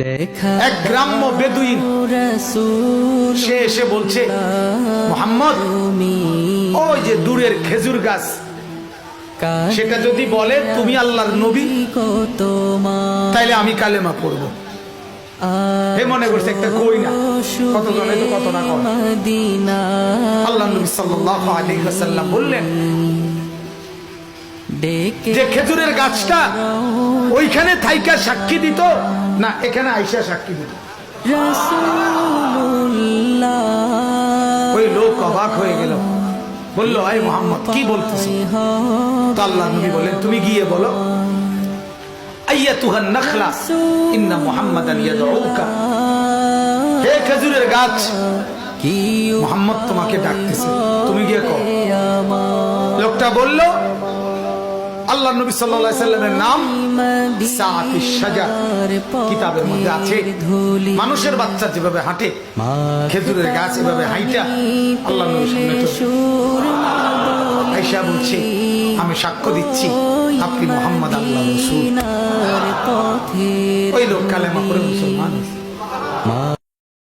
এক গ্রাম্য বেদুইন সে এসে বলছে, মুহাম্মদ, ওই যে দূরের খেজুর গাছ, সেটা যদি বলে তুমি আল্লাহর নবী, তাইলে আমি কালেমা পড়ব। হে মনে করছে একটা কই না, কত জনে তো কত না কয়। আল্লাহ নবী সাল্লাল্লাহু আলাইহি ওয়াসাল্লাম বললেন যে খেজুরের গাছটা ওইখানে থাইকা সাক্ষী দিত না এখানে আইসা সাক্ষী দিত। ওই লোক অবাক হয়ে গেল, বললো, আয় মুহাম্মদ, কি বলতেছ? তো আল্লাহ নবী বলেন, তুমি গিয়ে বলো, আইয়াতুহান নাখলা ইন্না মুহাম্মাদান ইয়াদউকা, হে খেজুরের গাছ, মুহাম্মদ তোমাকে ডাকতেছে, তুমি গিয়ে কও। লোকটা বলল, আল্লাহ নবী সাল্লাল্লাহু আলাইহি সাল্লামের নাম সাআতিশ শাজার, কিতাবের মধ্যে আছে। মানুষের বাচ্চা যেভাবে হাঁটে, খেজুরের গাছ এভাবে হাঁটা আল্লাহ নবীর সামনে আয়েশা বলছে, আমি সাক্ষ্য দিচ্ছি আপনি মুহাম্মদ আল্লাহর রাসূল। ওই লোক কালেমা পড়ে মুসলমান।